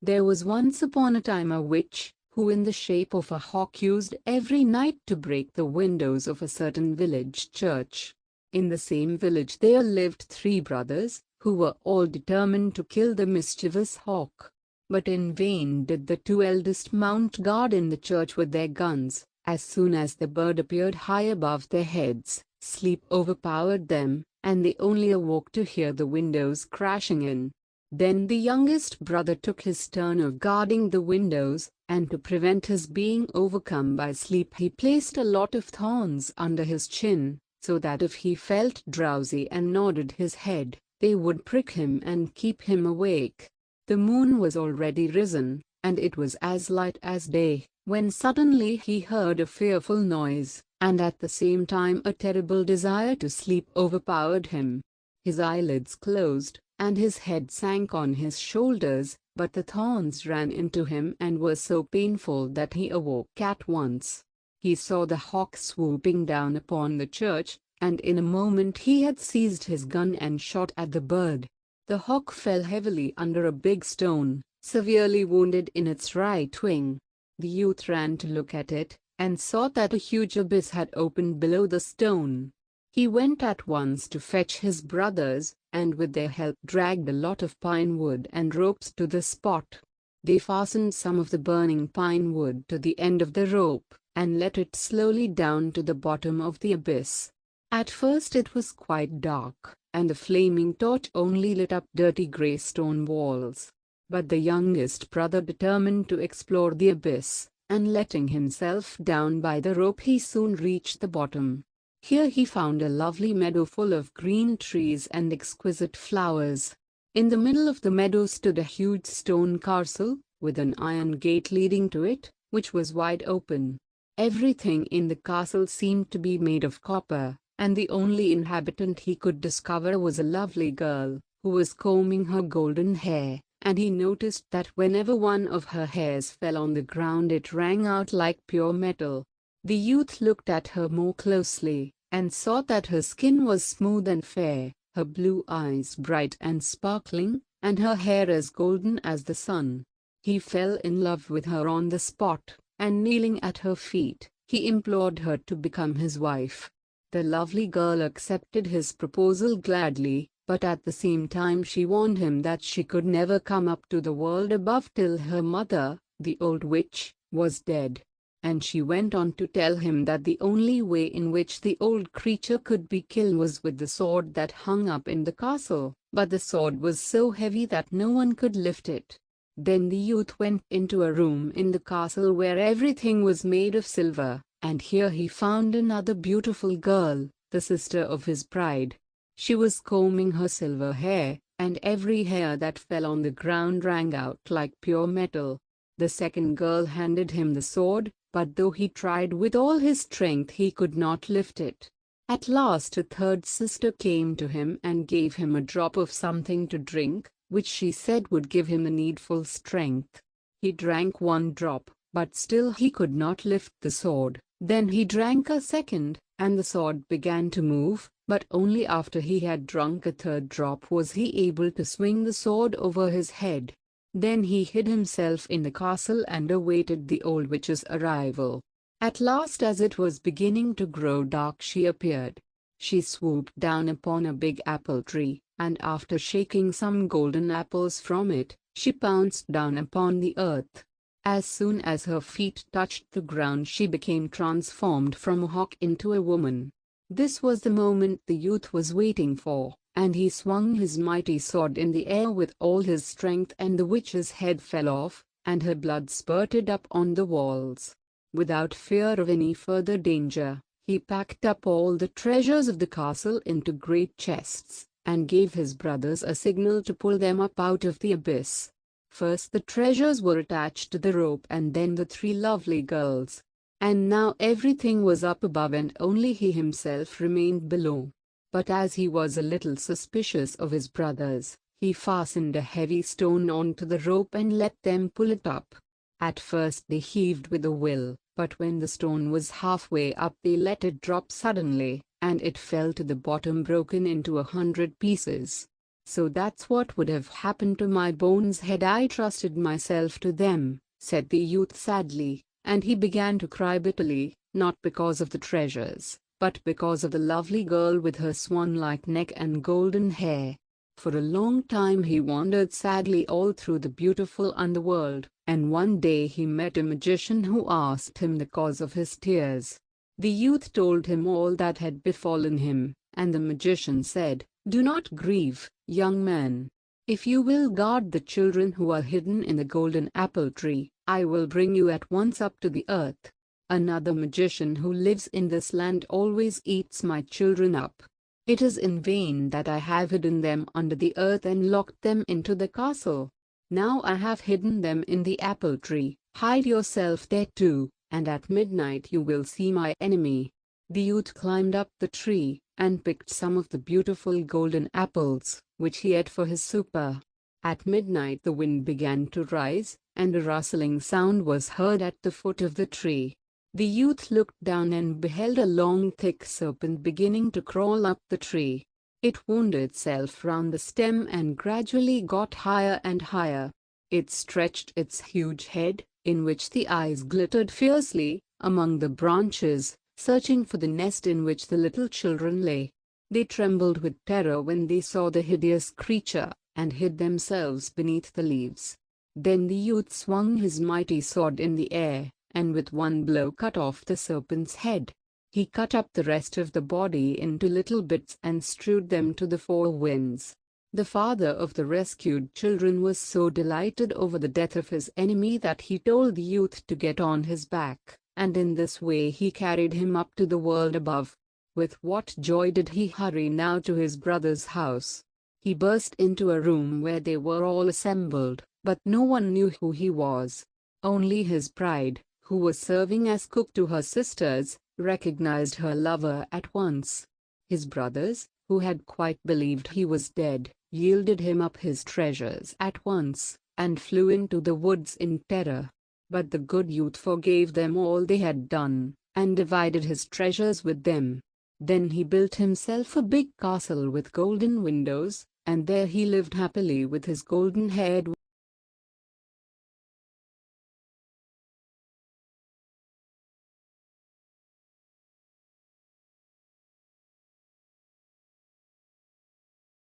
There was once upon a time a witch, who in the shape of a hawk used every night to break the windows of a certain village church. In the same village there lived 3 brothers, who were all determined to kill the mischievous hawk. But in vain did the 2 eldest mount guard in the church with their guns. As soon as the bird appeared high above their heads, sleep overpowered them, and they only awoke to hear the windows crashing in. Then the youngest brother took his turn of guarding the windows, and to prevent his being overcome by sleep he placed a lot of thorns under his chin, so that if he felt drowsy and nodded his head, they would prick him and keep him awake. The moon was already risen, and it was as light as day, when suddenly he heard a fearful noise, and at the same time a terrible desire to sleep overpowered him. His eyelids closed, and his head sank on his shoulders, but the thorns ran into him and were so painful that he awoke at once. He saw the hawk swooping down upon the church, and in a moment he had seized his gun and shot at the bird. The hawk fell heavily under a big stone, severely wounded in its right wing. The youth ran to look at it, and saw that a huge abyss had opened below the stone. He went at once to fetch his brothers, and with their help dragged a lot of pine wood and ropes to the spot. They fastened some of the burning pine wood to the end of the rope, and let it slowly down to the bottom of the abyss. At first it was quite dark, and the flaming torch only lit up dirty grey stone walls. But the youngest brother determined to explore the abyss, and letting himself down by the rope he soon reached the bottom. Here he found a lovely meadow full of green trees and exquisite flowers. In the middle of the meadow stood a huge stone castle, with an iron gate leading to it, which was wide open. Everything in the castle seemed to be made of copper, and the only inhabitant he could discover was a lovely girl, who was combing her golden hair, and he noticed that whenever one of her hairs fell on the ground it rang out like pure metal. The youth looked at her more closely, and saw that her skin was smooth and fair, her blue eyes bright and sparkling, and her hair as golden as the sun. He fell in love with her on the spot, and kneeling at her feet, he implored her to become his wife. The lovely girl accepted his proposal gladly, but at the same time she warned him that she could never come up to the world above till her mother, the old witch, was dead. And she went on to tell him that the only way in which the old creature could be killed was with the sword that hung up in the castle, but the sword was so heavy that no one could lift it. Then the youth went into a room in the castle where everything was made of silver, and here he found another beautiful girl, the sister of his bride. She was combing her silver hair, and every hair that fell on the ground rang out like pure metal. The second girl handed him the sword, but though he tried with all his strength he could not lift it. At last a third sister came to him and gave him a drop of something to drink, which she said would give him the needful strength. He drank one drop, but still he could not lift the sword. Then he drank a second, and the sword began to move, but only after he had drunk a third drop was he able to swing the sword over his head. Then he hid himself in the castle and awaited the old witch's arrival. At last, as it was beginning to grow dark, she appeared. She swooped down upon a big apple tree, and after shaking some golden apples from it, she pounced down upon the earth. As soon as her feet touched the ground she became transformed from a hawk into a woman. This was the moment the youth was waiting for, and he swung his mighty sword in the air with all his strength, and the witch's head fell off, and her blood spurted up on the walls. Without fear of any further danger, he packed up all the treasures of the castle into great chests, and gave his brothers a signal to pull them up out of the abyss. First the treasures were attached to the rope, and then the 3 lovely girls. And now everything was up above and only he himself remained below. But as he was a little suspicious of his brothers, he fastened a heavy stone onto the rope and let them pull it up. At first they heaved with a will, but when the stone was halfway up they let it drop suddenly, and it fell to the bottom broken into 100 pieces. "So that's what would have happened to my bones had I trusted myself to them," said the youth sadly, and he began to cry bitterly, not because of the treasures, but because of the lovely girl with her swan-like neck and golden hair. For a long time he wandered sadly all through the beautiful underworld, and one day he met a magician who asked him the cause of his tears. The youth told him all that had befallen him, and the magician said, "Do not grieve, young man. If you will guard the children who are hidden in the golden apple tree, I will bring you at once up to the earth. Another magician who lives in this land always eats my children up. It is in vain that I have hidden them under the earth and locked them into the castle. Now I have hidden them in the apple tree. Hide yourself there too, and at midnight you will see my enemy." The youth climbed up the tree, and picked some of the beautiful golden apples, which he ate for his supper. At midnight the wind began to rise, and a rustling sound was heard at the foot of the tree. The youth looked down and beheld a long thick serpent beginning to crawl up the tree. It wound itself round the stem and gradually got higher and higher. It stretched its huge head, in which the eyes glittered fiercely, among the branches, searching for the nest in which the little children lay. They trembled with terror when they saw the hideous creature, and hid themselves beneath the leaves. Then the youth swung his mighty sword in the air, and with one blow cut off the serpent's head. He cut up the rest of the body into little bits and strewed them to the four winds. The father of the rescued children was so delighted over the death of his enemy that he told the youth to get on his back, and in this way he carried him up to the world above. With what joy did he hurry now to his brother's house! He burst into a room where they were all assembled, but no one knew who he was. Only his bride, who was serving as cook to her sisters, recognized her lover at once. His brothers, who had quite believed he was dead, yielded him up his treasures at once, and flew into the woods in terror. But the good youth forgave them all they had done, and divided his treasures with them. Then he built himself a big castle with golden windows, and there he lived happily with his golden-haired